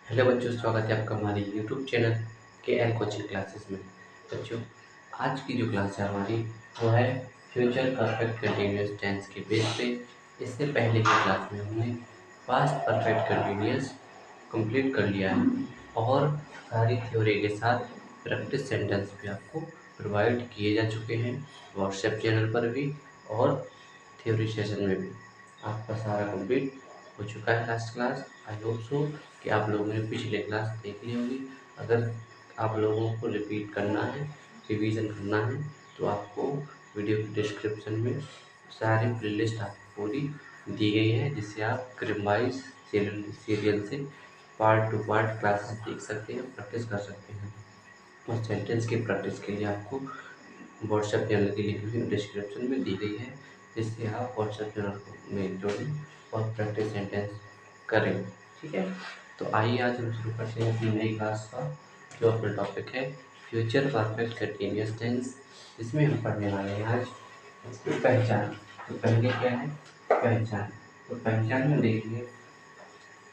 Hello बच्चों, स्वागत है आपका हमारे यूट्यूब चैनल के एल कोचिंग क्लासेस में। बच्चों, आज की जो क्लास है हमारी वो है फ्यूचर परफेक्ट कंटिन्यूअस टेंस के बेस पे। इससे पहले की क्लास में हमने पास्ट परफेक्ट कंटिन्यूअस कंप्लीट कर लिया है और सारी थ्योरी के साथ प्रैक्टिस सेंटेंस भी आपको प्रोवाइड किए जा चुके हैं व्हाट्सएप चैनल पर भी और थ्योरी सेशन में भी। आपका सारा कंप्लीट हो चुका है last class. I hope so कि आप लोगों ने पिछले क्लास देख ली होगी। अगर आप लोगों को रिपीट करना है, रिवीजन करना है, तो आपको वीडियो के डिस्क्रिप्शन में सारी प्लेलिस्ट आपको पूरी दी गई है, जिससे आप क्रम वाइज सीरियल से पार्ट टू पार्ट क्लासेस देख सकते हैं, प्रैक्टिस कर सकते हैं। और सेंटेंस की प्रैक्टिस के लिए आपको व्हाट्सएप चैनल की लिंक भी डिस्क्रिप्शन में दी गई है, जिससे आप व्हाट्सएप चैनल में जुड़ें और प्रैक्टिस सेंटेंस करें। ठीक है, तो आइए आज हम शुरू करते हैं अपनी नई क्लास का, जो अपना टॉपिक है फ्यूचर परफेक्ट कंटिन्यूअस टेंस। इसमें हम पढ़ने वाले हैं आज इसकी पहचान। तो पहले क्या है पहचान। तो पहचान में देखिए,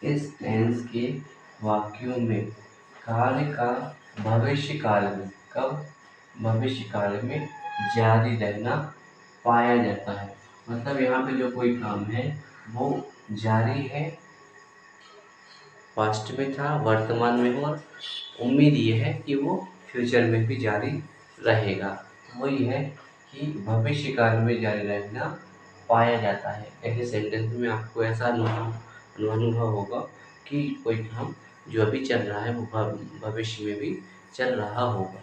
इस टेंस के वाक्यों में कार्य का भविष्य काल में कब भविष्य काल में जारी रहना पाया जाता है। मतलब यहाँ पे जो कोई काम है वो जारी है, पास्ट में था, वर्तमान में हो, और उम्मीद ये है कि वो फ्यूचर में भी जारी रहेगा। वही है कि भविष्य काल में जारी रहना पाया जाता है। ऐसे सेंटेंस में आपको ऐसा अनुभव होगा कि कोई काम जो अभी चल रहा है वो भविष्य में भी चल रहा होगा,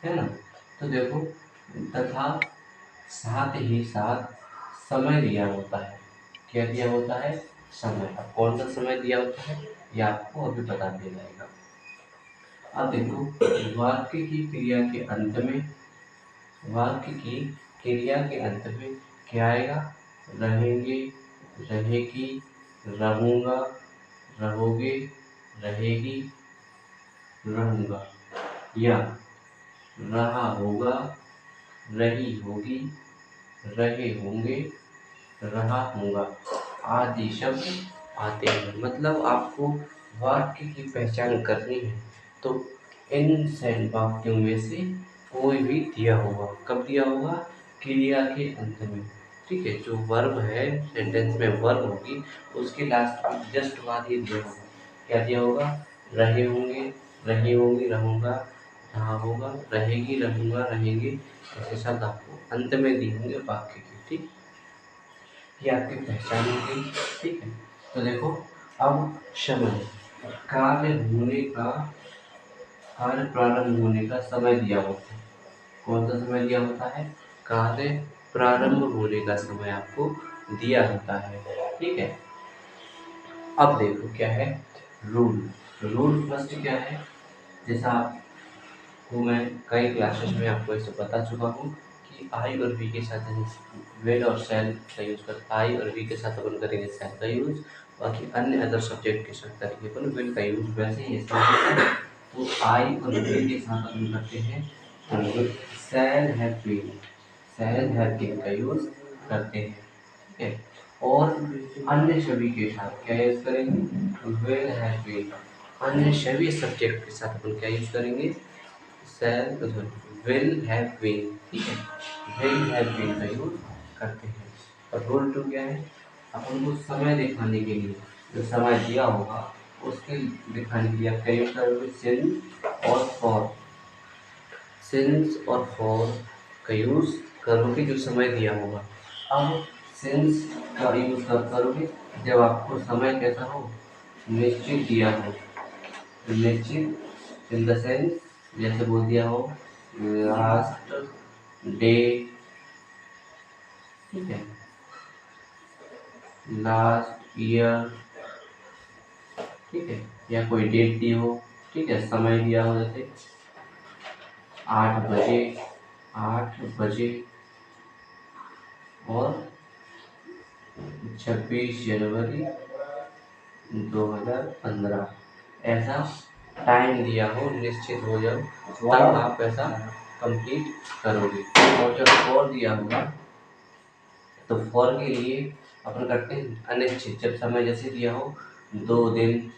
है ना। तो देखो, तथा साथ ही साथ समय दिया होता है। क्या दिया होता है? समय। अब कौन सा समय दिया होता है ये आपको अभी बता दिया जाएगा। अब देखो, वाक्य की क्रिया के अंत में वाक्य की क्रिया के अंत में क्या आएगा? रहेंगे, रहेगी, रहूंगा, रहोगे, रहेगी, रहूंगा, या रहा होगा, रही होगी, रहे होंगे, रहा होगा आदि शब्द आते हैं। मतलब आपको वाक्य की पहचान करनी है तो इन सेट वाक्यों में से कोई भी दिया होगा। कब दिया होगा? क्रिया के अंत में। ठीक है, जो वर्ब है, सेंटेंस में वर्ब होगी, उसके लास्ट में जस्ट बाद ही दिया होगा। क्या दिया होगा? रहे होंगे, रही होंगी, रहूंगा, रहा होगा, रहेगी, रहूंगा, रहेंगे, ऐसे शब्द आपको अंत में दिए होंगे वाक्य के। ठीक, ये आपकी पहचान हो गई। ठीक है, तो देखो, अब समय कार्य होने का कार्य प्रारंभ होने का समय दिया होता है। कौन सा समय दिया होता है? कार्य प्रारंभ होने का समय आपको दिया होता है। ठीक है, अब देखो क्या है रूल। रूल फर्स्ट क्या है? जैसा आपको मैं कई क्लासेस में आपको ऐसे बता चुका हूँ कि आई और वी के साथ वेल और सेल का यूज कर, आई और वी के साथ अपन करेंगे सेल का यूज, बाकी अन्य अदर सब्जेक्ट के साथ करेंगे अपन विल का यूज। वैसे ही तो आई और वी के साथ अपन करते हैं shall have been, shall have been का यूज करते हैं। ठीक है, और अन्य सभी के साथ क्या यूज करेंगे? Will have been. अन्य सभी सब्जेक्ट के साथ अपन क्या यूज करेंगे? Shall will have been. ठीक है, विल हैव बीन का यूज करते हैं। और रूल टू क्या है? अपन को समय दिखाने के लिए जो समय दिया होगा उसके दिखाने के लिए आप क्या यूज करोगे? सिंस और फॉर। सिंस और फॉर का यूज करोगे जो समय दिया होगा। अब सिंस का यूज कब करोगे? जब आपको समय कैसा हो? निश्चित दिया हो। निश्चित इन द सेंस, जैसे बोल दिया हो लास्ट डे, ठीक है, लास्ट ईयर, ठीक है, या कोई डेट दी हो, ठीक है, समय दिया हो, जैसे 8 बजे, 8 बजे, और 26 जनवरी 2015, ऐसा टाइम दिया हो, निश्चित हो जाओ, तब आप ऐसा कंप्लीट करोगे। और जब फॉर दिया होगा तो फॉर के लिए अपन करते हैं अनिश्चित। जब समय जैसे दिया हो 2 दिन,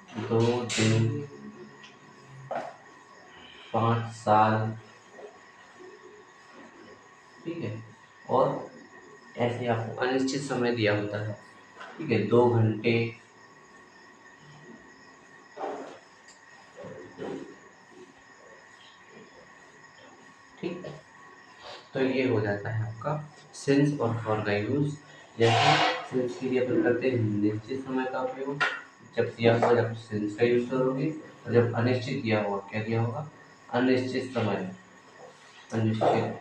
2 दिन 5 साल, ठीक है। और ऐसे आपको अनिश्चित समय दिया होता है, ठीक है, 2 घंटे, ठीक है। तो ये हो जाता है आपका सिंस और फॉर का यूज। जैसे सिंस के लिए अपन करते हैं निश्चित समय का उपयोग, जब दिया हुआ जब सिंस का यूज करोगे, और जब अनिश्चित दिया हुआ क्या दिया होगा, अनिश्चित समय, अनिश्चित समय,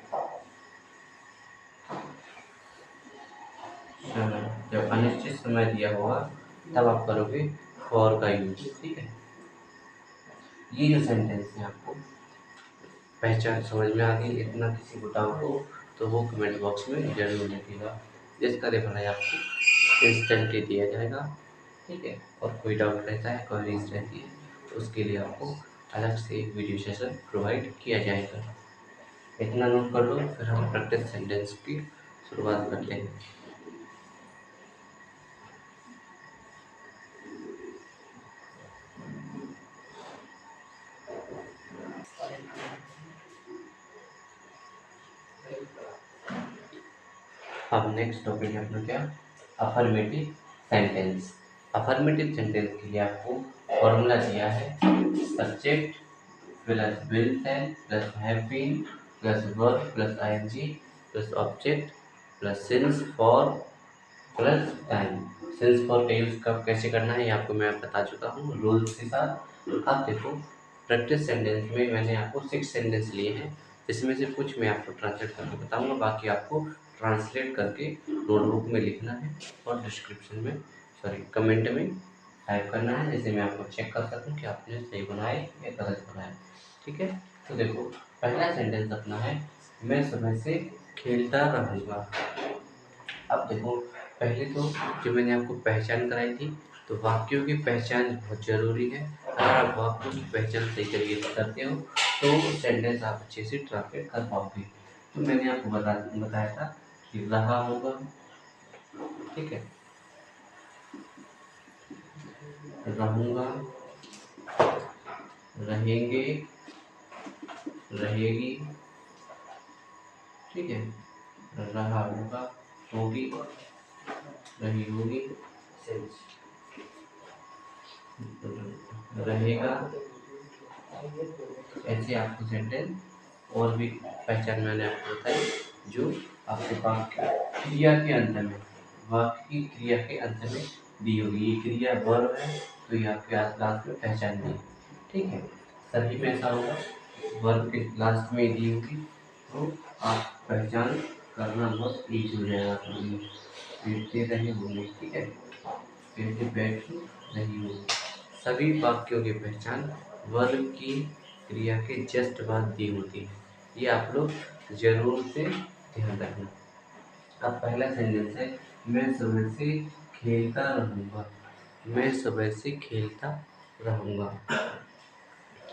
जब अनिश्चित समय दिया होगा तब आप करोगे फॉर का यूज, ठीक है। ये जो सेंटेंस है आपको पहचान समझ में आ गई, इतना किसी को डाउट हो तो वो कमेंट बॉक्स में जरूर लिखिएगा, जिसका रिप्लाई आपको इंस्टेंटली दिया जाएगा, ठीक है। और कोई डाउट रहता है, क्वेरीज रहती है, तो उसके लिए आपको अलग से एक वीडियो सेशन प्रोवाइड किया जाएगा। इतना नोट कर लो, फिर हम प्रैक्टिस सेंटेंस की शुरुआत करते हैं। अब नेक्स्ट टॉपिक है अपना क्या, अफर्मेटिव सेंटेंस। अफर्मेटिव सेंटेंस के लिए आपको फॉर्मूला दिया है, subject plus will shall plus have been plus verb plus ING plus object plus since for plus time. Since for का यूज कब कैसे करना है ये आपको मैं बता चुका हूँ रूल्स के साथ। अब देखो प्रैक्टिस सेंटेंस में मैंने आपको 6 सेंटेंस लिए हैं, जिसमें से कुछ मैं आपको ट्रांसलेट करके बताऊंगा, बाकी आपको ट्रांसलेट करके नोटबुक में लिखना है और डिस्क्रिप्शन में सॉरी कमेंट में टाइप करना है, जिससे मैं आपको चेक कर सकूं कि आपने सही बनाए या गलत बनाए, ठीक है। तो देखो पहला सेंटेंस अपना है, मैं सुबह से खेलता रहूँगा। अब देखो पहले तो जो मैंने आपको पहचान कराई थी, तो वाक्यों की पहचान बहुत ज़रूरी है। अगर आप वाक्यों की पहचान सही तरीके से करते हो तो सेंटेंस आप अच्छे से ट्रांसलेट कर पाओगे। तो मैंने आपको बताया था कि रहा होगा, ठीक है, रहूँगा, रहेंगे, रहेगी, ठीक है, रहा होगा, होगी, रही होगी, रहेगा, ऐसे आपको सेंटेंस और भी पहचान मैंने आपको बताई, जो आपके वाक्य क्रिया के अंत में, वाक्य की क्रिया के अंत में दी होगी। ये क्रिया वर्ब है, तो ये आपके लास्ट में पहचान दी, ठीक है। सभी में ऐसा होगा, वर्ब के लास्ट में दी होगी, तो आप पहचान करना बहुत ईजी हो जाएगा आपके लिए। पेटते रहे होंगे, ठीक है, पेटते बैठ रही होगी। सभी वाक्यों की पहचान वर्ब की क्रिया के जस्ट बाद दी होती है, ये आप लोग जरूर से ध्यान रखना। अब पहला सेंटेंस है, मैं सुबह से खेलता रहूँगा। मैं सुबह से खेलता रहूँगा।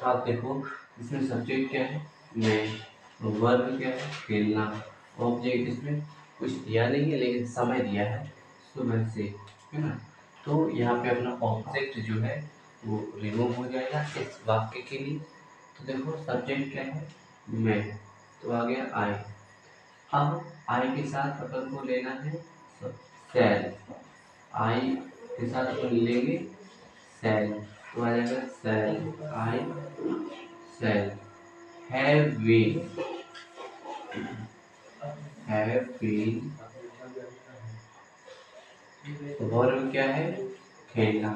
आप देखो इसमें सब्जेक्ट क्या है, मैं, वर्ब क्या है, खेलना, ऑब्जेक्ट इसमें कुछ दिया नहीं है लेकिन समय दिया है, सुबह से, है ना। तो यहाँ पे अपना ऑब्जेक्ट जो है वो रिमूव हो जाएगा इस वाक्य के लिए। तो देखो सब्जेक्ट क्या है, मैं, तो आ गया आई। अब आई के साथ अपन को लेना है सेल, आई के साथ अपन लेंगे सेल, तो आ जाएगा shall, I shall, have been, have been, verb क्या है, खेलना,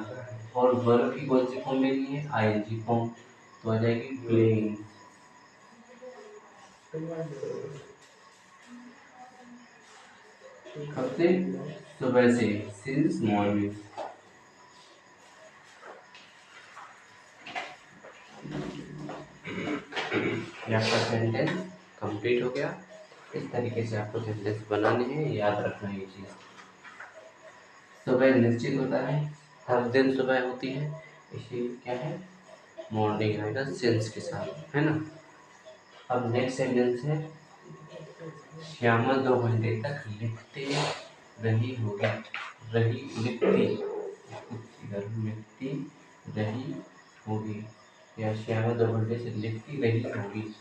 और वर्ब की कौन सी फॉर्म लेनी है, आईएनजी फॉर्म, तो आ जाएगी प्लेइंग। कब से, सुबह से, सिंस मॉर्निंग। ये आपका सेंटेंस कंप्लीट हो गया। इस तरीके से आपको सेंटेंस बनाने हैं, याद रखना ये चीज़। सुबह निश्चित होता है, हर दिन सुबह होती है, इसीलिए क्या है, मॉर्निंग आएगा सिंस के साथ, है ना। अब नेक्स्ट सेंटेंस है, श्यामा 2 घंटे तक लिखते रही होगी, रही लिखती, इधर लिखती रही होगी, या श्यामा 2 घंटे से लिखती रही होगी,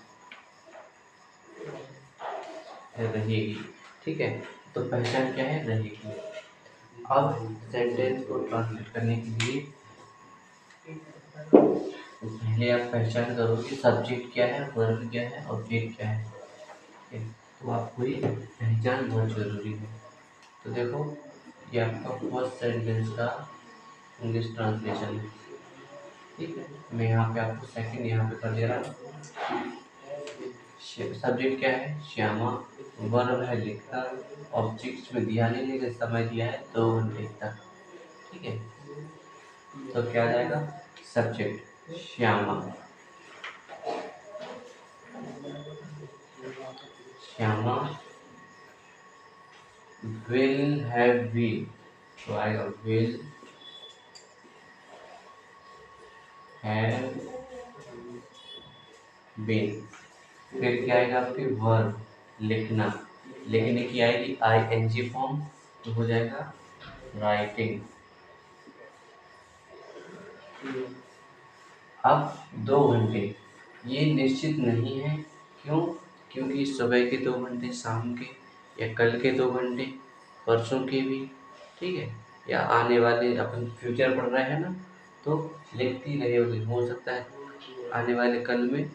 रहेगी। ठीक है, तो पहचान क्या है? रहेगी। अब सेंटेंस को ट्रांसलेट करने के लिए पहले आप पहचान करो कि सब्जेक्ट क्या है, वर्ब क्या है, ऑब्जेक्ट क्या है। ठीक है, तो आपको ये पहचान बहुत जरूरी है। तो देखो, ये आपका फर्स्ट सेंटेंस का इंग्लिश ट्रांसलेशन है। ठीक है, मैं यहाँ पे आपको सेकंड यहाँ पे कर दे रहा हूँ। सब्जेक्ट क्या है? श्यामा। वर्ब है लिखना। ऑब्जेक्ट में दिया नहीं, लेकिन समय दिया है 2 घंटे तक। ठीक है, तो क्या आ जाएगा? Subject Shyama. Shyama will have been, तो आएगा विल हैव बीन। फिर क्या आएगा? आपके वर्ब लिखना, लिखने की आएगी ING फॉर्म, तो हो जाएगा राइटिंग। अब 2 घंटे, ये निश्चित नहीं है। क्यों? क्योंकि सुबह के 2 घंटे, शाम के, या कल के 2 घंटे, परसों के भी। ठीक है, या आने वाले, अपन फ्यूचर पढ़ रहे हैं ना, तो लिखती रहे होगी। हो सकता है आने वाले कल में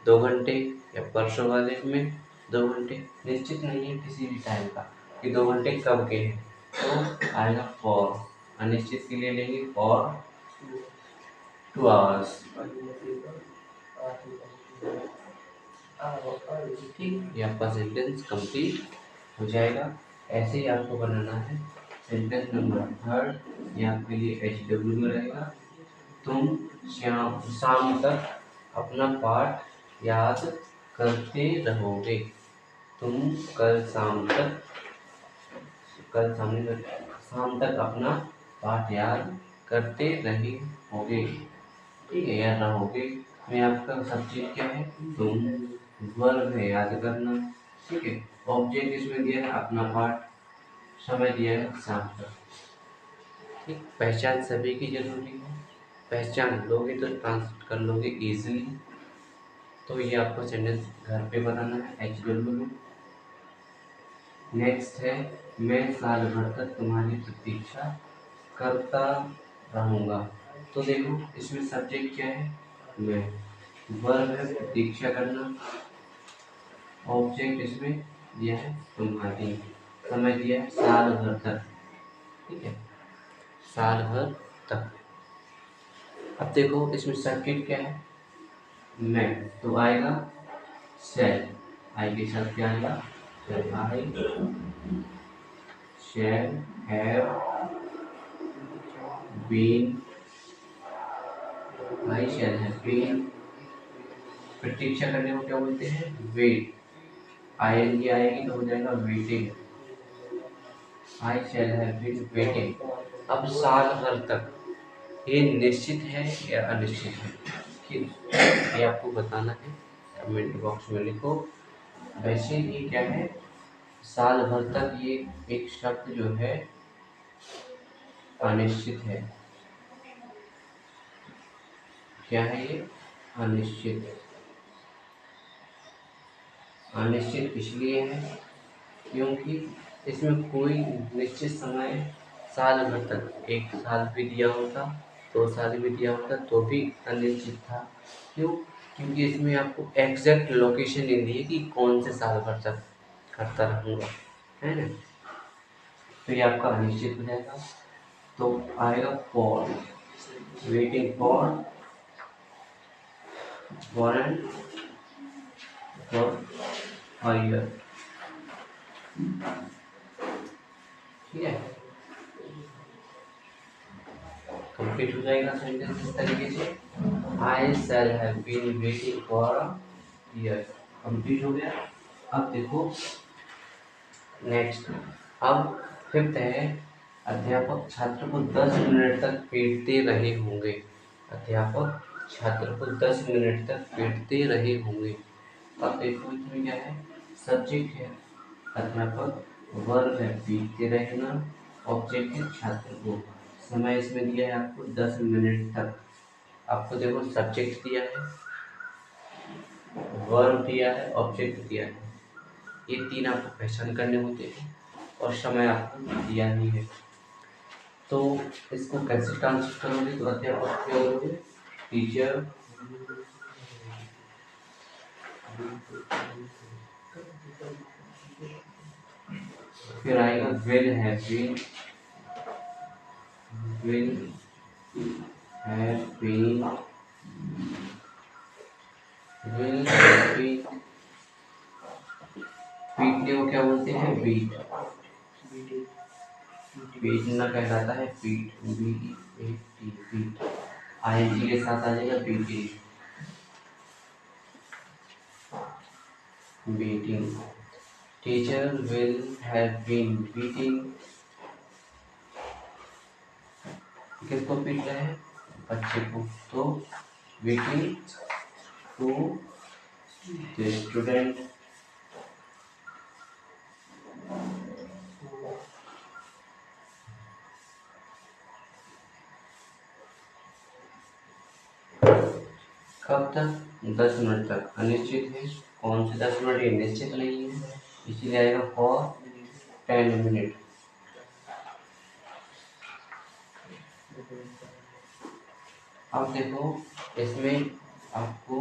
2 घंटे, या परसों वाले में 2 घंटे। निश्चित नहीं है किसी भी टाइम का कि 2 घंटे कब के हैं, तो आएगा फॉर। अनिश्चित के लिए लेंगे फॉर 2 hours। ठीक, ये आपका सेंटेंस कंप्लीट हो जाएगा। ऐसे ही आपको बनाना है सेंटेंस नंबर 3। ये आपके लिए HW में रहेगा। तुम शाम तक अपना पाठ याद करते रहोगे। तुम शाम तक अपना पाठ याद करते रहे होगे। ठीक है, याद रहोगे में आपका सब्जेक्ट क्या है? तुम। वर्ब है याद करना। ठीक है, ऑब्जेक्ट इसमें दिया है अपना पाठ, समय दिया है शाम तक। ठीक, पहचान सभी की जरूरी है। पहचान लोगे तो ट्रांसलेट कर लोगे इजीली। तो ये आपको सेंटेंस घर पे बनाना है HW में। नेक्स्ट है, मैं साल भर तक तुम्हारी प्रतीक्षा करता रहूँगा। तो देखो, इसमें सब्जेक्ट क्या है? मैं। वर्ब है प्रतीक्षा करना। ऑब्जेक्ट इसमें दिया है तुम्हारी। समय दिया है साल भर तक। ठीक है, साल भर तक। अब देखो, इसमें सब्जेक्ट क्या है? मैं, तो आएगा शैल। आई के साथ क्या आएगा? I shall have been. I shall have been. प्रतीक्षा करने को क्या बोलते हैं? वेट। ING आएगी तो हो जाएगा waiting. I shall have been waiting. अब साल भर तक, ये निश्चित है या अनिश्चित है? ये आपको बताना है, कमेंट बॉक्स में लिखो। वैसे ये क्या है? साल भर तक, ये एक शब्द जो है अनिश्चित है। क्या है ये? अनिश्चित। अनिश्चित इसलिए है क्योंकि इसमें कोई निश्चित समय, साल भर तक, 1 साल भी दिया होता, 2 साल भी दिया होता, तो भी अनिश्चित था। क्यों? क्योंकि इसमें आपको एग्जैक्ट लोकेशन नहीं दी है कि कौन से साल भर तक करता रहूँगा, है ना। तो ये आपका अनिश्चित हो जाएगा। तो आएगा for, waiting for an for a year. ठीक है, कंप्लीट हो जाएगा सेंटेंस इस तरीके से। I shall have been waiting for a year. Complete हो गया। अब देखो नेक्स्ट, अब फिफ्थ है, अध्यापक छात्र को 10 मिनट तक पीटते रहे होंगे। अध्यापक छात्र को 10 मिनट तक पीटते रहे होंगे। अब देखो, इसमें क्या है? सब्जेक्ट है अध्यापक, वर्ब है पीटते रहना, ऑब्जेक्ट है छात्र को, समय इसमें दिया है आपको 10 मिनट तक। आपको देखो सब्जेक्ट दिया है, वर्ब दिया है, ऑब्जेक्ट दिया है, ये तीन आपको पहचान करने होते हैं और समय आपको दिया ही है। तो इसको कैसे ट्रांसलेट करोगे? तो अध्यापक क्या करोगे? टीचर फिर आएगा will have been, will have been, will have been, पीटने को क्या बोलते हैं? बीट, पीटना कहलाता है पीट, B-E-A-T, पीट। आईएनजी के साथ आ जाएगा beating, beating. Teacher will have been beating, किसको पीट रहे हैं? बच्चे को। तो बीटिंग टू द स्टूडेंट, कब तक? 10 मिनट तक। अनिश्चित है, कौन से 10 मिनट? ये निश्चित नहीं है, इसीलिए आएगा फॉर 10 मिनट। अब देखो इसमें आपको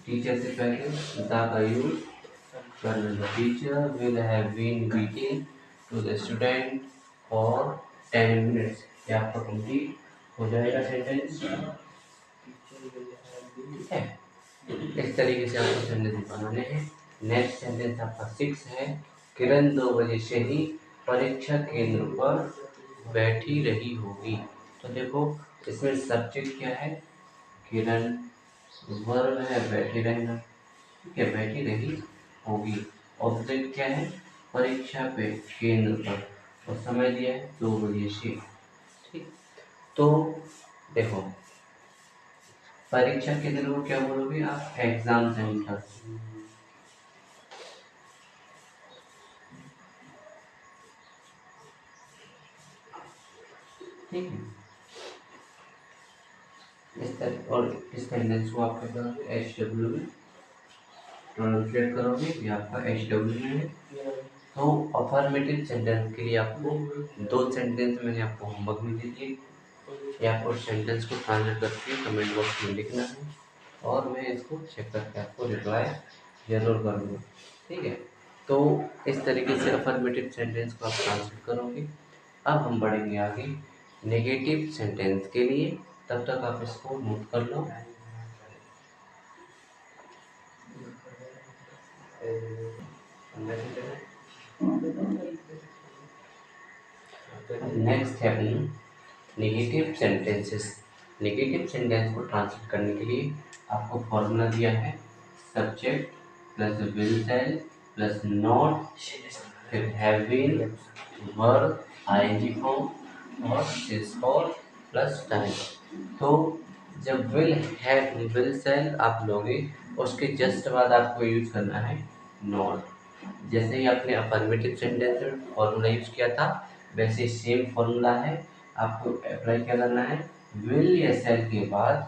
टीचर से पहले द का यूज करना है। Teacher will have been beating to the student for 10 minutes. ये आपका कंप्लीट हो जाएगा सेंटेंस। ठीक है, इस तरीके से आपको सेंटेंस बनाने हैं। नेक्स्ट सेंटेंस आपका 6 है। किरण 2 बजे से ही परीक्षा केंद्र पर बैठी रही होगी। तो देखो इसमें सब्जेक्ट क्या है? किरण, वर्ब है बैठे रहना, ठीक है, बैठी रही होगी। ऑब्जेक्ट क्या है? परीक्षा पे, केंद्र पर, और समय दिया है 2 बजे से। ठीक, तो देखो परीक्षा केंद्र को क्या बोलोगे आप? Exam centre. ठीक है, इस तरह। और इस सेंटेंस को आप क्या करोगे? HW में ट्रांसलेट करोगे, ये आपका HW में है। तो अफर्मेटिव सेंटेंस के लिए आपको 2 सेंटेंस मैंने आपको होमवर्क में दे दिए, या आपको सेंटेंस को ट्रांसलेट करके कमेंट बॉक्स में लिखना है और मैं इसको चेक करके आपको रिप्लाई जरूर करूँगा। ठीक है, तो इस तरीके से अफर्मेटिव सेंटेंस को आप ट्रांसलेट करोगे। अब हम बढ़ेंगे आगे नेगेटिव सेंटेंस के लिए, तब तक आप इसको नोट कर लो। नेक्स्ट है नेगेटिव सेंटेंसेस। नेगेटिव सेंटेंस को ट्रांसलेट करने के लिए आपको फॉर्मूला दिया है, subject plus will shall plus not, फिर have been, verb, ING form और इज फॉर प्लस टाइम। तो जब विल सेल आप लोगे, उसके जस्ट बाद आपको यूज करना है नॉट। जैसे ही आपने अफर्मेटिव सेंटेंस में फॉर्मूला यूज किया था, वैसे सेम फॉर्मूला है, आपको अप्लाई क्या करना है? विल या सेल के बाद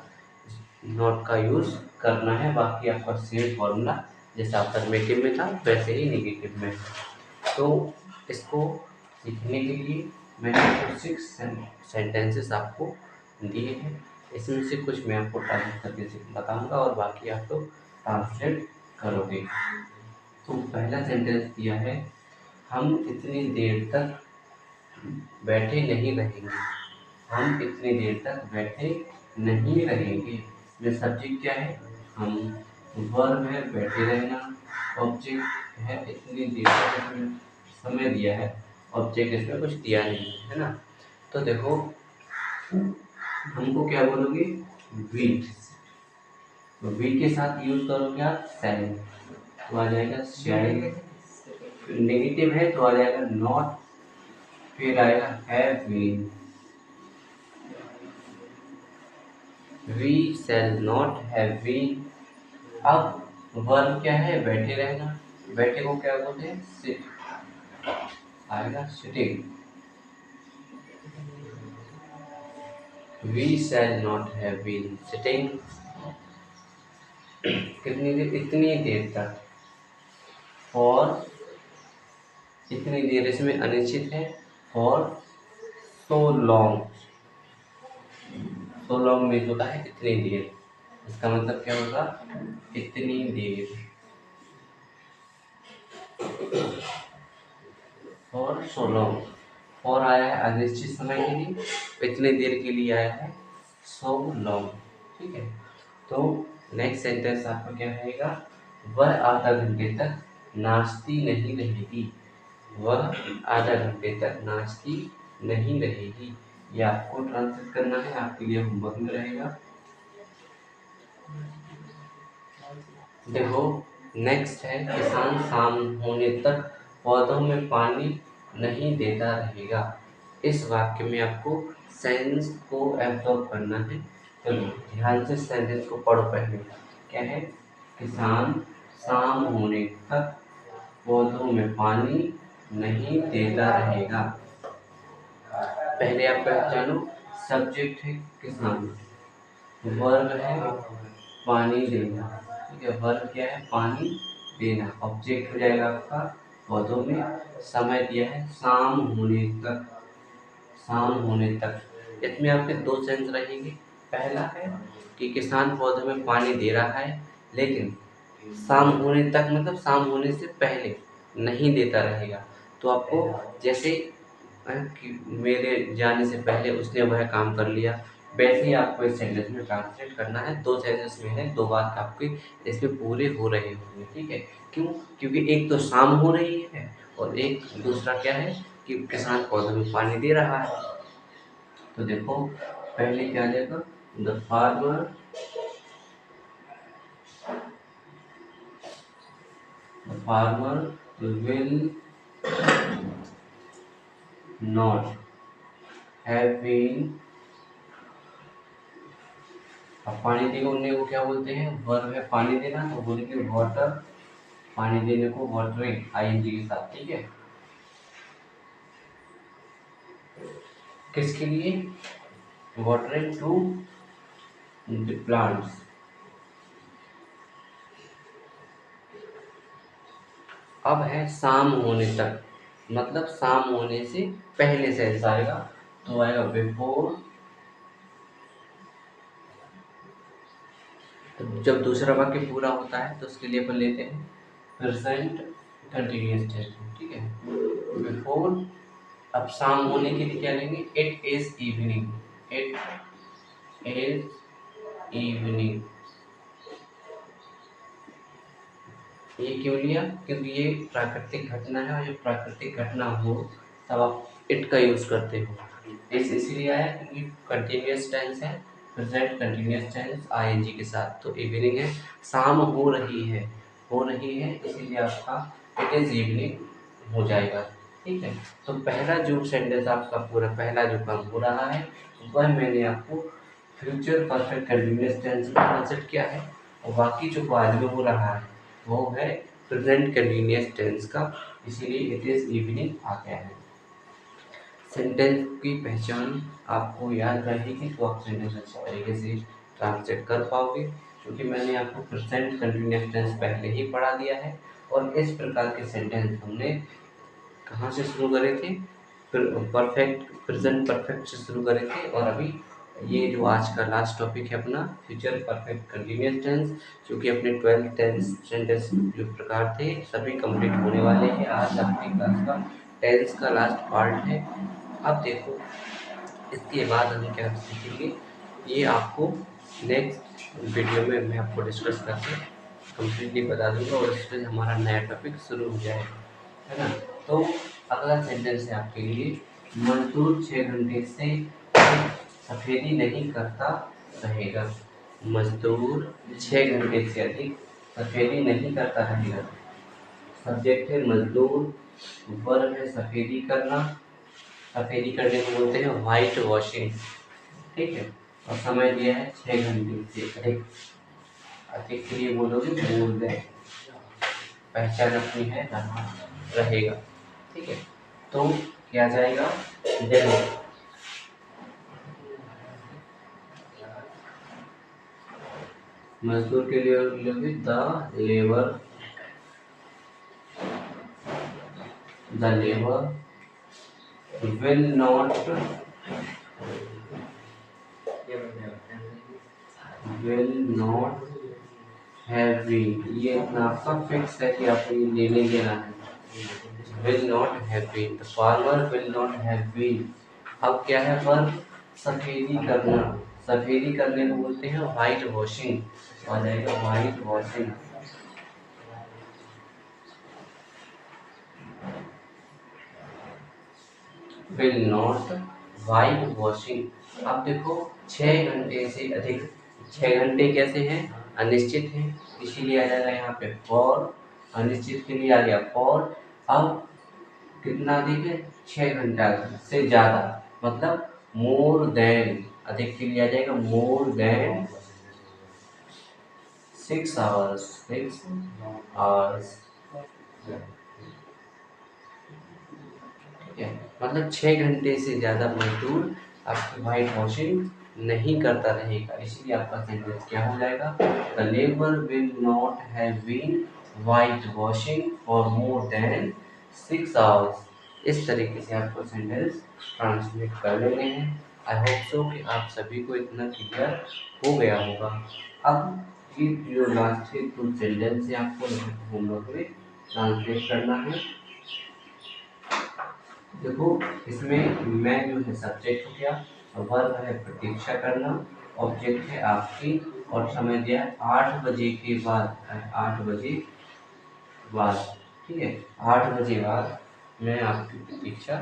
नॉट का यूज करना है। बाकी आपका सेम फॉर्मूला जैसा अफर्मेटिव में था वैसे ही नेगेटिव में है। तो इसको सीखने के लिए मैंने आपको 6 सेंटेंसेस आपको दिए हैं, इसमें से कुछ मैं आपको ट्रांसलेट करके बताऊंगा और बाकी आप लोग ट्रांसलेट करोगे। तो पहला सेंटेंस दिया है, हम इतनी देर तक बैठे नहीं रहेंगे। हम इतनी देर तक बैठे नहीं रहेंगे। ये सब्जेक्ट क्या है? हम, वर्ब है बैठे रहना, ऑब्जेक्ट है इतनी देर तक, इसमें समय दिया है, ऑब्जेक्ट इसमें कुछ दिया नहीं है ना। तो देखो हमको क्या बोलोगे? वी। तो वी के साथ यूज करोगे आप सेल, तो आ जाएगा शेल। नेगेटिव है तो आ जाएगा नॉट, फिर आएगा have been. We shall not have been. अब वर्ब क्या है? बैठे रहना, बैठे को क्या बोलते हैं? सिट, आएगा sitting. We shall not have been sitting, कितनी देर, इतनी देर तक, फॉर, इतनी देर इसमें अनिश्चित है, for so long, so long में होता है इतनी देर, इसका मतलब क्या होगा, इतनी देर, फॉर सो लॉन्ग, फॉर आया है अनिश्चित समय के लिए, इतनी देर के लिए आया है सो लॉन्ग, ठीक है। तो नेक्स्ट सेंटेंस आपका क्या रहेगा, वह आधा घंटे तक नाचती नहीं रहेगी, वह आधा घंटे तक नाचती नहीं रहेगी, ये आपको ट्रांसलेट करना है, आपके लिए होमवर्क में रहेगा। देखो नेक्स्ट है, किसान शाम होने तक पौधों में पानी नहीं देता रहेगा, इस वाक्य में आपको सेंस को एब्जॉर्ब करना है। चलो ध्यान से सेंटेंस को पढ़ो पहले, क्या है, किसान शाम होने तक पौधों में पानी नहीं देता रहेगा। पहले आप पहचानो, सब्जेक्ट है किसान, वर्ब है पानी देना, ठीक है, वर्ब क्या है, पानी देना, ऑब्जेक्ट हो जाएगा आपका पौधों में, समय दिया है शाम होने तक, शाम होने तक, इसमें आपके दो सेंस रहेंगे, पहला है कि किसान पौधों में पानी दे रहा है, लेकिन शाम होने तक मतलब शाम होने से पहले नहीं देता रहेगा, तो आपको जैसे कि मेरे जाने से पहले उसने वह काम कर लिया, वैसे ही आपको इस सेंटेंस में ट्रांसलेट करना है। दो सेंटेंस में है, दो बात आपके इसमें पूरे हो रहे होंगे, ठीक है। क्यों, क्योंकि एक तो शाम हो रही है और एक दूसरा क्या है कि किसान पौधों में पानी दे रहा है। तो देखो पहले क्या आ जाएगा, the farmer will not have been, अब पानी देने को क्या बोलते हैं, वर्ब है पानी देना, तो बोलेंगे वाटर, पानी देने को वाटरिंग आईएनजी के साथ, ठीक है। किसके लिए, वाटरिंग टू प्लांट्स। अब है शाम होने तक, मतलब शाम होने से पहले सेंस आएगा, तो आएगा बिफोर, तो जब दूसरा वाक्य पूरा होता है तो उसके लिए अपन लेते हैं प्रेजेंट कंटिन्यूअस टेंस, ठीक है, बिफोर। अब शाम होने के लिए क्या लेंगे, it is evening, it is evening, ये क्यों लिया, क्योंकि ये प्राकृतिक घटना है, और जब प्राकृतिक घटना हो तब आप इट का यूज करते हो, इसलिए आया क्योंकि कंटिन्यूअस टेंस है, प्रेजेंट कंटिन्यूअस टेंस आईएनजी के साथ, तो इवनिंग है, शाम हो रही है, हो रही है, इसीलिए आपका इट इज इवनिंग हो जाएगा, ठीक है। तो पहला जो सेंटेंस आपका पूरा पहला जो काम हो रहा है वह मैंने आपको फ्यूचर परफेक्ट कंटिन्यूअस टेंस में ट्रांसलेट किया है, और बाकी जो बाद में हो रहा है वो है प्रेजेंट कंटिन्यूअस टेंस का, इसीलिए इट इज इवनिंग आ गया है। सेंटेंस की पहचान आपको याद रहेगी तो आप सेंटेंस अच्छे तरीके से ट्रांसलेट कर पाओगे, क्योंकि मैंने आपको प्रेजेंट कंटिन्यूअस टेंस पहले ही पढ़ा दिया है, और इस प्रकार के सेंटेंस हमने कहाँ से शुरू करे थे, परफेक्ट प्रेजेंट परफेक्ट से शुरू करे थे, और अभी ये जो आज का लास्ट टॉपिक है अपना फ्यूचर परफेक्ट कंटिन्यूअस टेंस, क्योंकि अपने 12 टेंस सेंटेंस जो प्रकार थे सभी कंप्लीट होने वाले हैं, आज आपकी क्लास का टेंस का लास्ट पार्ट है। अब देखो इसके बाद हम क्या सीखेंगे, ये आपको नेक्स्ट वीडियो में मैं आपको डिस्कस करके कम्प्लीटली बता दूंगा, और इसमें हमारा नया टॉपिक शुरू हो जाएगा, है ना। तो अगला सेंटेंस है आपके लिए, मजदूर 6 घंटे से सफेदी नहीं करता रहेगा, मजदूर 6 घंटे से अधिक सफेदी नहीं करता रहेगा। सब्जेक्ट है मजदूर, वर्ब है सफेदी करना, सफेदी करने को बोलते हैं व्हाइट वॉशिंग, ठीक है, और समय दिया है 6 घंटे से अधिक, अधिक के लिए बोलोगे मोर देन, पहचान अपनी है रहेगा, ठीक है। तो क्या जाएगा, देखो मजदूर के लिए लोगे the labour will not have been, ये इतना आपका फिक्स है कि आपको ये लेने लेना है। Will not have been, the farmer will not have been. अब क्या है वर्ब, सफेदी करना। सफेदी करने को बोलते हैं व्हाइट वॉशिंग, आ जाएगा white washing. Will not white washing. अब देखो 6 घंटे से अधिक, 6 घंटे कैसे हैं, अनिश्चित है, इसीलिए आ जाएगा यहाँ पे फॉर, अनिश्चित के लिए आ गया फॉर। अब कितना अधिक है, 6 घंटा से ज़्यादा, मतलब मोर देन, अधिक के लिए आ जाएगा मोर देन 6 आवर्स, 6 आवर्स, ठीक है। मतलब 6 घंटे से ज़्यादा मजदूर आपकी वाइट वॉशिंग नहीं करता रहेगा, इसीलिए आपका सेंटेंस क्या हो जाएगा, the labour will not have been white washing for more than 6 hours. इस तरीके से आपको सेंटेंस ट्रांसलेट कर लेने हैं। आई होप सो कि आप सभी को इतना क्लियर हो गया होगा। अब ये जो लास्ट के कुछ सेंटेंस है आपको होमवर्क में ट्रांसलेट करना है। देखो इसमें मैं जो है सब्जेक्ट हो गया, वर्ब है प्रतीक्षा करना, ऑब्जेक्ट है आपकी, और समय दिया है 8 बजे के बाद, 8 बजे बाद, ठीक है। 8 बजे बाद मैं आपकी प्रतीक्षा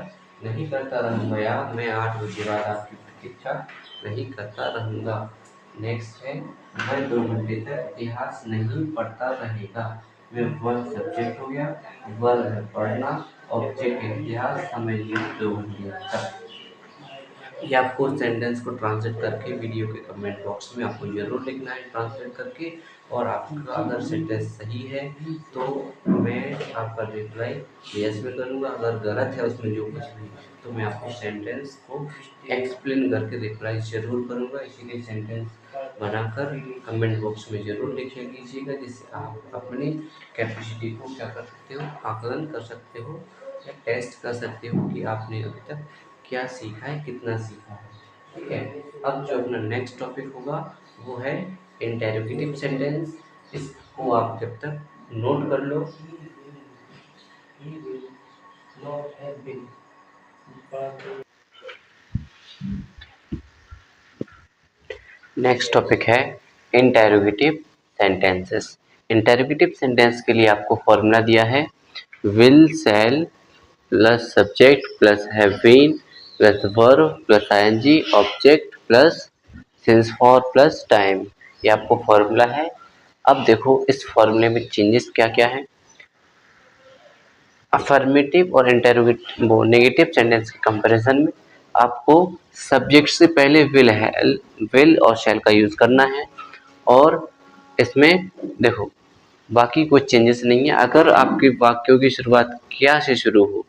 नहीं करता रहूँगा, या मैं 8 बजे बाद आपकी प्रतीक्षा नहीं करता रहूँगा। नेक्स्ट है वह 2 घंटे तक इतिहास नहीं पढ़ता रहेगा। मैं वर्ब सब्जेक्ट हो गया, वर्ब है पढ़ना, ऑब्जेक्ट है इतिहास, समय लिया 2 घंटे तक। ये आपको सेंटेंस को ट्रांसलेट करके वीडियो के कमेंट बॉक्स में आपको जरूर लिखना है ट्रांसलेट करके, और आपका अगर सेंटेंस सही है तो मैं आपका रिप्लाई यस में करूँगा, अगर गलत है उसमें जो कुछ भी तो मैं आपको सेंटेंस को एक्सप्लेन करके रिप्लाई जरूर करूँगा। इसीलिए सेंटेंस बनाकर कमेंट बॉक्स में जरूर लिख लीजिएगा, जिससे आप अपनी कैपेसिटी को क्या कर सकते हो, आकलन कर सकते हो या टेस्ट कर सकते हो कि आपने अभी तक क्या सीखा है, कितना सीखा है, ठीक है। अब जो अपना नेक्स्ट टॉपिक होगा वो है इंटेरोगेटिव सेंटेंस। इसको आप जब तक नोट कर लो। नेक्स्ट टॉपिक है इंटेरोगेटिव सेंटेंसेस। इंटेरोगेटिव सेंटेंस के लिए आपको फॉर्मूला दिया है, will shall plus subject plus have been plus verb plus ING object plus since for plus time. ये आपको फॉर्मूला है। अब देखो इस फॉर्मूले में चेंजेस क्या क्या है। अफर्मेटिव और इंटेरोगेटिव वो नेगेटिव सेंटेंस के कंपैरिजन में आपको सब्जेक्ट से पहले विल और शैल का यूज करना है, और इसमें देखो बाकी कोई चेंजेस नहीं है। अगर आपके वाक्यों की शुरुआत क्या से शुरू हो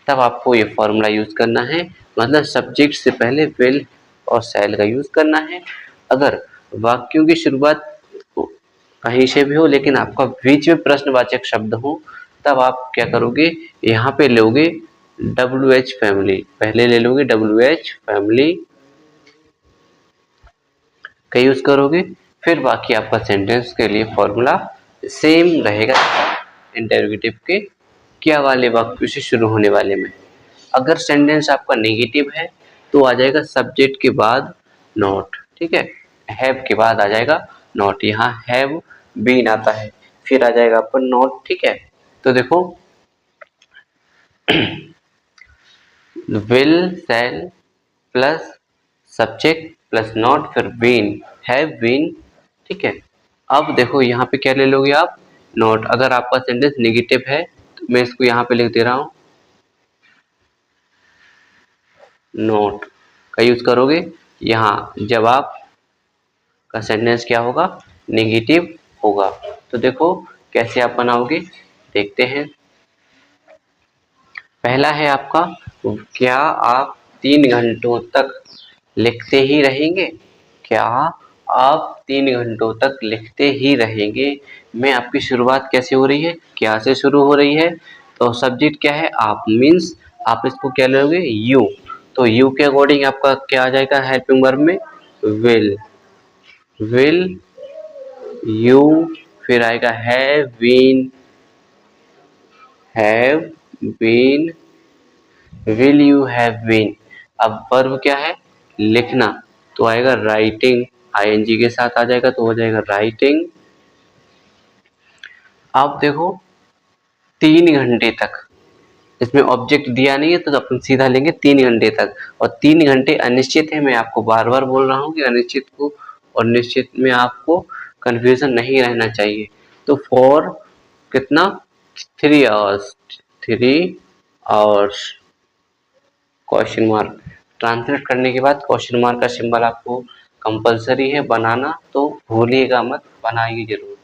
तब आपको ये फॉर्मूला यूज करना है, मतलब सब्जेक्ट से पहले विल और शैल का यूज करना है। अगर वाक्यों की शुरुआत कहीं से भी हो लेकिन आपका बीच में प्रश्नवाचक शब्द हो तब आप क्या करोगे, यहाँ पे लोगे WH फैमिली, पहले ले लोगे WH फैमिली का यूज करोगे, फिर बाकी आपका सेंटेंस के लिए फॉर्मूला सेम रहेगा इंटेरोगेटिव के क्या वाले वाक्यों से शुरू होने वाले में। अगर सेंटेंस आपका नेगेटिव है तो आ जाएगा सब्जेक्ट के बाद नॉट, ठीक है, हैव के बाद आ जाएगा नॉट, यहाँ हैव बीन आता है फिर आ जाएगा आपका नॉट, ठीक है। तो देखो will shall plus subject plus not फिर बीन, हैव बीन, ठीक है। अब देखो यहाँ पे क्या ले लोगे आप, नॉट। अगर आपका सेंटेंस नेगेटिव है तो मैं इसको यहाँ पे लिख दे रहा हूँ, नोट का यूज करोगे यहाँ जब आप का सेंटेंस क्या होगा, नेगेटिव होगा। तो देखो कैसे आप बनाओगे, देखते हैं। पहला है आपका, क्या आप 3 घंटों तक लिखते ही रहेंगे, क्या आप 3 घंटों तक लिखते ही रहेंगे। मैं आपकी शुरुआत कैसे हो रही है, क्या से शुरू हो रही है, तो सब्जेक्ट क्या है, आप मीन्स आप इसको क्या लोगे, यू। तो यू के अकॉर्डिंग आपका क्या आ जाएगा हेल्पिंग वर्ब में, विल। विल यू, फिर आएगा have been, will you have been. अब वर्ब क्या है, लिखना, तो आएगा राइटिंग, आईएनजी के साथ आ जाएगा तो हो जाएगा राइटिंग। आप देखो 3 घंटे तक, इसमें ऑब्जेक्ट दिया नहीं है तो अपन सीधा लेंगे 3 घंटे तक, और 3 घंटे अनिश्चित है। मैं आपको बार बार बोल रहा हूँ कि अनिश्चित को और निश्चित में आपको कंफ्यूजन नहीं रहना चाहिए। तो फॉर कितना, 3 hours, 3 hours, question mark. Translate करने के बाद क्वेश्चन मार्क का सिंबल आपको कंपलसरी है बनाना, तो भूलिएगा मत, बनाइए जरूर।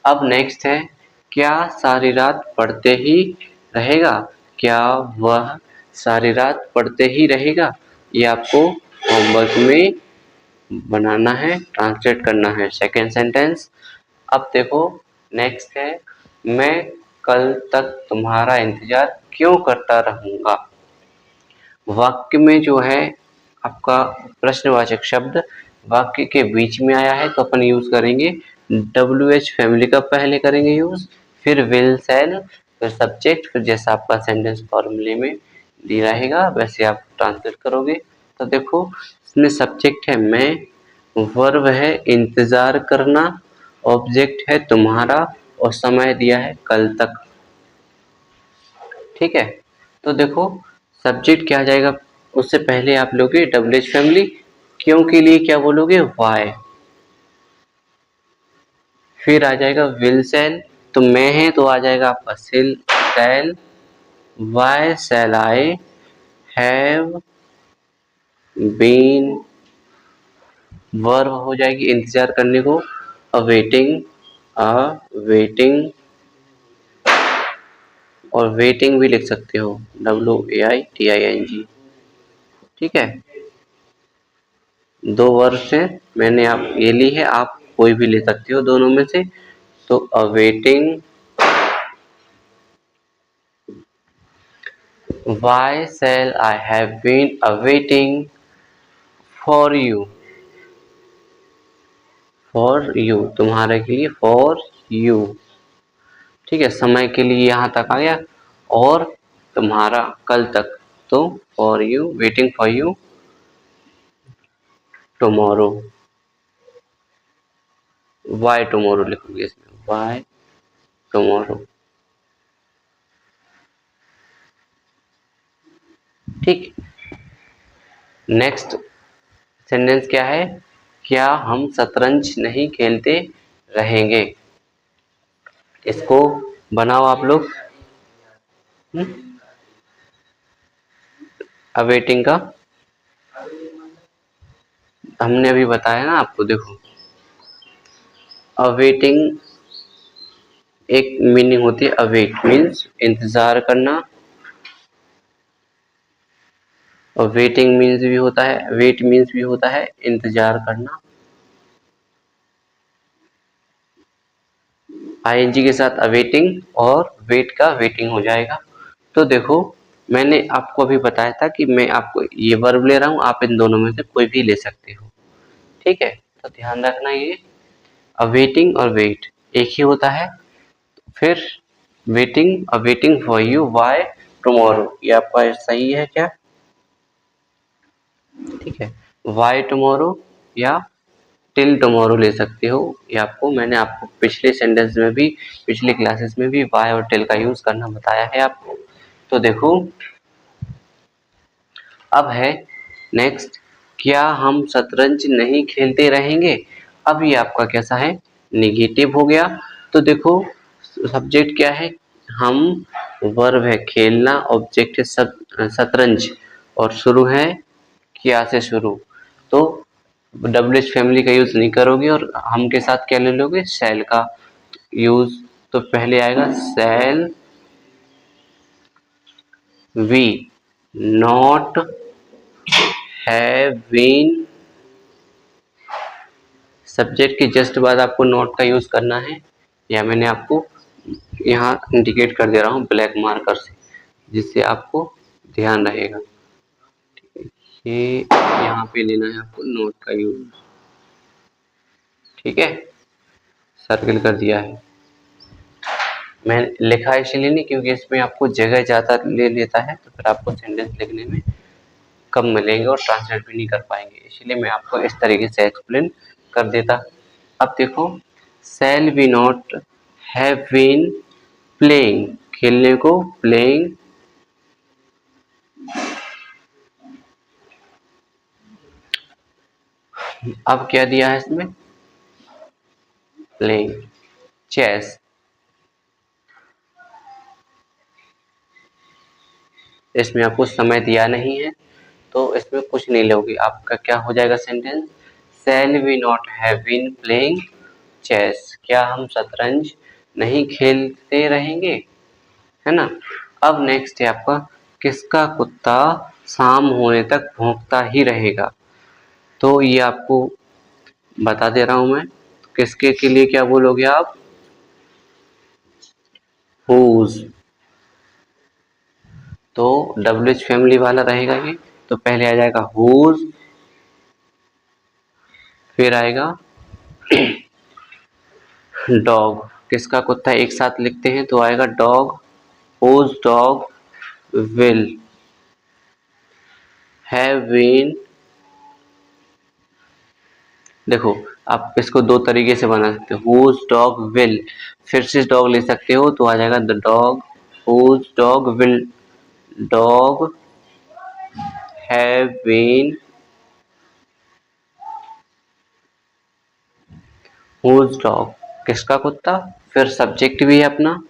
अब नेक्स्ट है, क्या सारी रात पढ़ते ही रहेगा, क्या वह सारी रात पढ़ते ही रहेगा, ये आपको होमवर्क में बनाना है, ट्रांसलेट करना है सेकेंड सेंटेंस। अब देखो नेक्स्ट है, मैं कल तक तुम्हारा इंतजार क्यों करता रहूंगा। वाक्य में जो है आपका प्रश्नवाचक शब्द वाक्य के बीच में आया है तो अपन यूज करेंगे WH फैमिली का पहले करेंगे यूज, फिर विल शैल, फिर सब्जेक्ट, फिर जैसा आपका सेंटेंस फॉर्मूले में दिया रहेगा वैसे आप ट्रांसलेट करोगे। तो देखो इसमें सब्जेक्ट है मैं, वर्ब है इंतजार करना, ऑब्जेक्ट है तुम्हारा, और समय दिया है कल तक। ठीक है, तो देखो सब्जेक्ट क्या आ जाएगा, उससे पहले आप लोगे WH फैमिली, क्यों के लिए क्या बोलोगे, वाई, फिर आ जाएगा विल सेल, तो मैं है तो आ जाएगा आपका सिल shall, why shall I have been, verb हो जाएगी इंतजार करने को अवेटिंग, अवेटिंग, और वेटिंग भी लिख सकते हो WAITING। ठीक है, 2 वर्ब से मैंने आप ये ली है, आप कोई भी ले सकते हो दोनों में से। तो awaiting, why shall I have been awaiting for you, for you तुम्हारे के लिए, for you। ठीक है, समय के लिए यहाँ तक आ गया, और तुम्हारा कल तक, तो for you, waiting for you tomorrow, why tomorrow लिखोगे इसमें, why tomorrow। ठीक, नेक्स्ट सेंटेंस क्या है, क्या हम शतरंज नहीं खेलते रहेंगे। इसको बनाओ आप लोग, अवेटिंग का हमने अभी बताया ना आपको। देखो अवेटिंग एक मीनिंग होती है, अवेट मीन्स इंतजार करना, और वेटिंग मीन्स भी होता है, वेट मीन्स भी होता है इंतजार करना। आईएनजी के साथ अवेटिंग और वेट का वेटिंग हो जाएगा। तो देखो मैंने आपको अभी बताया था कि मैं आपको ये वर्ब ले रहा हूँ, आप इन दोनों में से कोई भी ले सकते हो। ठीक है, तो ध्यान रखना ये अवेटिंग और वेट एक ही होता है। फिर waiting, awaiting for you by tomorrow, ये आपका सही है क्या। ठीक है, वाई टुमारो या टिल टुमारो ले सकते हो, ये आपको मैंने आपको पिछले सेंटेंस में भी, पिछले क्लासेस में भी वाई और टिल का यूज करना बताया है आपको। तो देखो अब है नेक्स्ट, क्या हम शतरंज नहीं खेलते रहेंगे। अब ये आपका कैसा है, निगेटिव हो गया। तो देखो सब्जेक्ट क्या है, हम, वर्ब है खेलना, ऑब्जेक्ट है शतरंज, और शुरू है क्या से शुरू, तो WH फैमिली का यूज नहीं करोगे, और हम के साथ क्या ले लोगे, शैल का यूज। तो पहले आएगा shall we not have been subject के जस्ट बाद आपको नॉट का यूज़ करना है, या मैंने आपको यहाँ इंडिकेट कर दे रहा हूँ ब्लैक मार्कर से, जिससे आपको ध्यान रहेगा। ये यहाँ पे लेना है आपको नोट का यूज, ठीक है, सर्किल कर दिया है। मैं लिखा इसलिए नहीं क्योंकि इसमें आपको जगह ज़्यादा ले लेता है, तो फिर आपको सेंटेंस लिखने में कम मिलेंगे और ट्रांसलेट भी नहीं कर पाएंगे, इसलिए मैं आपको इस तरीके से एक्सप्लेन कर देता। अब देखो, shall we not have been playing, खेलने को प्लेइंग, अब क्या दिया है इसमें, प्लेइंग चेस। इसमें आपको समय दिया नहीं है तो इसमें कुछ नहीं लोगे, आपका क्या हो जाएगा sentence, shall we not have been playing chess, क्या हम शतरंज नहीं खेलते रहेंगे, है ना। अब नेक्स्ट है आपका, किसका कुत्ता शाम होने तक भौंकता ही रहेगा। तो ये आपको बता दे रहा हूं मैं, किसके के लिए क्या बोलोगे आप, हुज। तो WH फैमिली वाला रहेगा ये, तो पहले आ जाएगा हुज, फिर आएगा डॉग, किसका कुत्ता एक साथ लिखते हैं तो आएगा dog, whose dog will have been. देखो, आप इसको दो तरीके से बना सकते हो, हुज डॉग विल, फिर से डॉग ले सकते हो तो आ जाएगा the dog, whose dog will dog have been, whose dog किसका कुत्ता, फिर सब्जेक्ट भी है अपना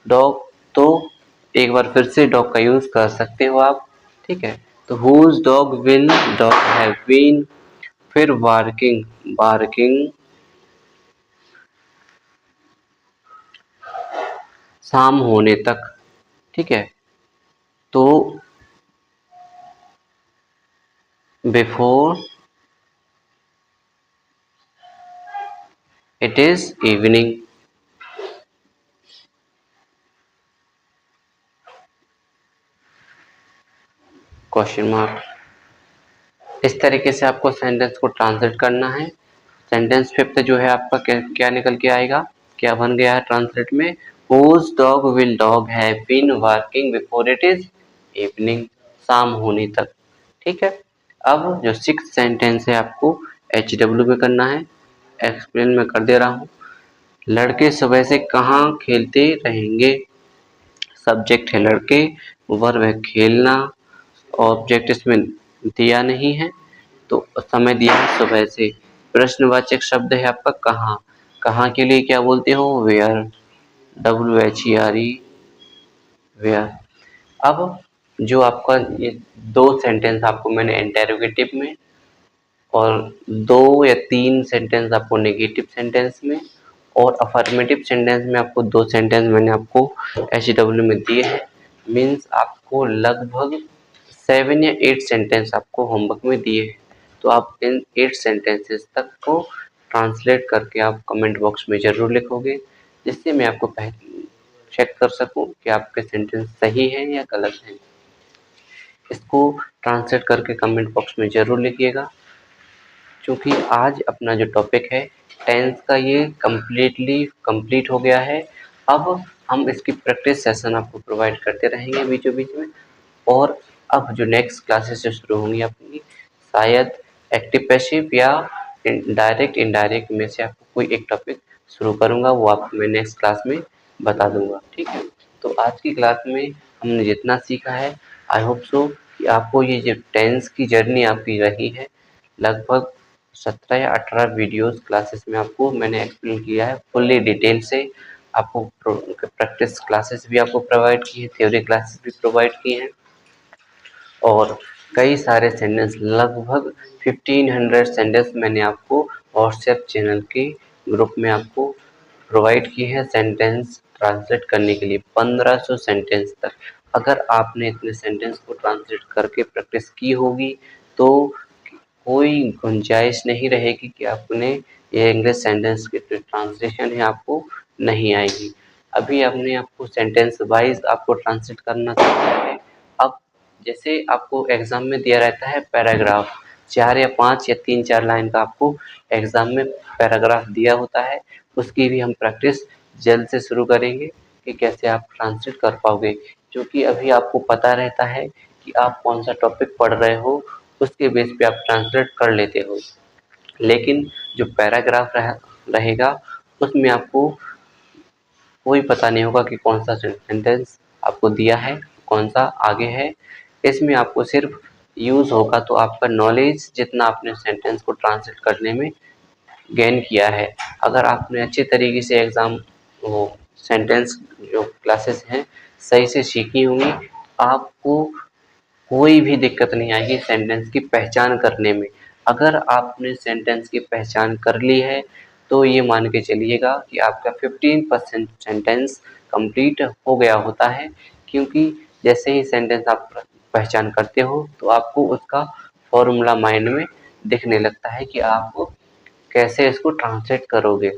डॉग, तो एक बार फिर से डॉग का यूज कर सकते हो आप, ठीक है। तो whose dog will dog have been, फिर बार्किंग, बार्किंग शाम होने तक, ठीक है। तो before it is evening, question mark. इस तरीके से आपको सेंटेंस को ट्रांसलेट करना है। सेंटेंस फिफ्थ जो है आपका क्या निकल के आएगा, क्या बन गया है ट्रांसलेट में, whose dog will dog have been working before it is evening, शाम होने तक, ठीक है। अब जो सिक्स सेंटेंस है आपको HW में करना है, एक्सप्लेन में कर दे रहा हूँ। लड़के सुबह से कहाँ खेलते रहेंगे, सब्जेक्ट है लड़के, वर्ब है खेलना, ऑब्जेक्ट इसमें दिया नहीं है तो समय दिया है सुबह से, प्रश्नवाचक शब्द है आपका कहाँ, कहाँ के लिए क्या बोलते हो, वेयर, WHERE वेयर। अब जो आपका ये दो सेंटेंस आपको मैंने इंटेरोगेटिव में और दो या तीन सेंटेंस आपको नेगेटिव सेंटेंस में और अफर्मेटिव सेंटेंस में आपको दो सेंटेंस मैंने आपको HW में दिए हैं, मीन्स आपको लगभग 7 या 8 सेंटेंस आपको होमवर्क में दिए हैं। तो आप इन 8 सेंटेंसेस तक को ट्रांसलेट करके आप कमेंट बॉक्स में ज़रूर लिखोगे, जिससे मैं आपको पहले चेक कर सकूं कि आपके सेंटेंस सही हैं या गलत हैं। इसको ट्रांसलेट करके कमेंट बॉक्स में ज़रूर लिखिएगा, क्योंकि आज अपना जो टॉपिक है टेंस का ये कंप्लीट हो गया है। अब हम इसकी प्रैक्टिस सेशन आपको प्रोवाइड करते रहेंगे बीचों बीच में, और अब जो नेक्स्ट क्लासेस जो शुरू होंगी अपनी, शायद एक्टिव पैसिव या डायरेक्ट इनडायरेक्ट में से आपको कोई एक टॉपिक शुरू करूँगा, वो आपको मैं नेक्स्ट क्लास में बता दूंगा, ठीक है। तो आज की क्लास में हमने जितना सीखा है, आई होप सो कि आपको ये जो टेंस की जर्नी आपकी रही है, लगभग 17 या 18 वीडियोस क्लासेस में आपको मैंने एक्सप्लेन किया है फुल्ली डिटेल से। आपको प्रैक्टिस क्लासेस भी आपको प्रोवाइड की है, थ्योरी क्लासेस भी प्रोवाइड की हैं, और कई सारे सेंटेंस लगभग 1500 सेंटेंस मैंने आपको व्हाट्सएप चैनल के ग्रुप में आपको प्रोवाइड की है सेंटेंस ट्रांसलेट करने के लिए 1500 सेंटेंस तक। अगर आपने इतने सेंटेंस को ट्रांसलेट करके प्रैक्टिस की होगी तो कोई गुंजाइश नहीं रहेगी कि आपने ये इंग्लिश सेंटेंस की जो ट्रांसलेशन है आपको नहीं आएगी। अभी हमने आपको सेंटेंस वाइज आपको ट्रांसलेट करना सिखाया है। अब जैसे आपको एग्जाम में दिया रहता है पैराग्राफ, 4 या 5 या 3-4 लाइन का आपको एग्जाम में पैराग्राफ दिया होता है, उसकी भी हम प्रैक्टिस जल्द से शुरू करेंगे कि कैसे आप ट्रांसलेट कर पाओगे। क्योंकि अभी आपको पता रहता है कि आप कौन सा टॉपिक पढ़ रहे हो, उसके बेस पे आप ट्रांसलेट कर लेते हो। लेकिन जो पैराग्राफ रहेगा उसमें आपको कोई पता नहीं होगा कि कौन सा सेंटेंस आपको दिया है, कौन सा आगे है। इसमें आपको सिर्फ यूज़ होगा तो आपका नॉलेज जितना आपने सेंटेंस को ट्रांसलेट करने में गेन किया है। अगर आपने अच्छे तरीके से एग्ज़ाम वो सेंटेंस जो क्लासेस हैं सही से सीखी होंगी, आपको कोई भी दिक्कत नहीं आएगी सेंटेंस की पहचान करने में। अगर आपने सेंटेंस की पहचान कर ली है तो ये मान के चलिएगा कि आपका 15% सेंटेंस कंप्लीट हो गया होता है। क्योंकि जैसे ही सेंटेंस आप पहचान करते हो तो आपको उसका फॉर्मूला माइंड में दिखने लगता है कि आप कैसे इसको ट्रांसलेट करोगे।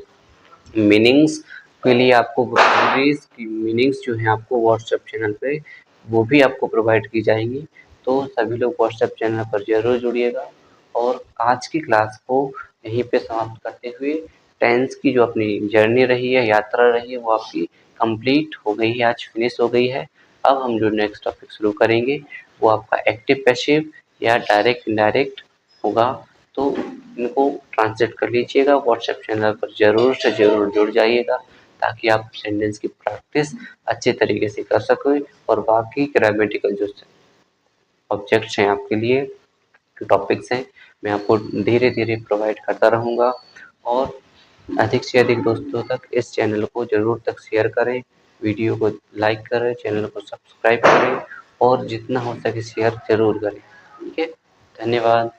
मीनिंग्स के लिए आपको वोकैबुलरीज की मीनिंग्स जो हैं आपको व्हाट्सएप चैनल पे वो भी आपको प्रोवाइड की जाएंगी। तो सभी लोग व्हाट्सएप चैनल पर ज़रूर जुड़िएगा। और आज की क्लास को यहीं पे समाप्त करते हुए टेंस की जो अपनी जर्नी रही है, यात्रा रही है, वो आपकी कंप्लीट हो गई है, आज फिनिश हो गई है। अब हम जो नेक्स्ट टॉपिक शुरू करेंगे वो आपका एक्टिव पैसिव या डायरेक्ट इनडायरेक्ट होगा। तो इनको ट्रांसलेट कर लीजिएगा। व्हाट्सएप चैनल पर ज़रूर से ज़रूर जुड़ जाइएगा ताकि आप सेंटेंस की प्रैक्टिस अच्छे तरीके से कर सकें और बाकी ग्रामेटिकल जो ऑब्जेक्ट्स हैं आपके लिए, टॉपिक्स हैं, मैं आपको धीरे धीरे प्रोवाइड करता रहूँगा। और अधिक से अधिक दोस्तों तक इस चैनल को ज़रूर तक शेयर करें, वीडियो को लाइक करें, चैनल को सब्सक्राइब करें और जितना हो सके शेयर ज़रूर करें। ठीक है, धन्यवाद।